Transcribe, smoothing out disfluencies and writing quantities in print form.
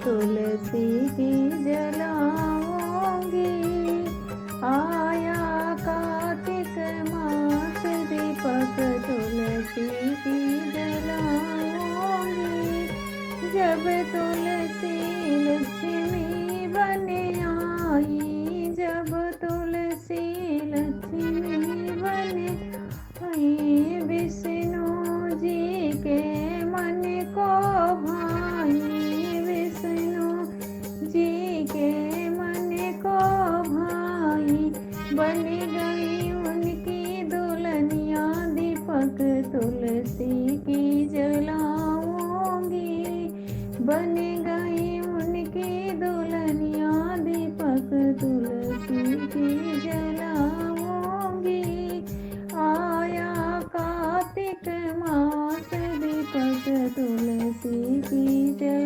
तुलसी की जलाऊंगी। आया कार्तिक मास दीपक तुलसी की जलाऊंगी। जब तुलसी लक्ष्मी बन आई, जब तुलसी लक्ष्मी बन आई, विष्णु जी के मन को भाई, विष्णु जी के मन को भाई। बन गई उनकी दुल्हनिया दीपक तुलसी की जलाऊंगी। बन गई उनकी दुल्हनिया दीपक तुलसी की जलाऊंगी। आया कार्तिक मास दीपक तुलसी की जलाऊंगी।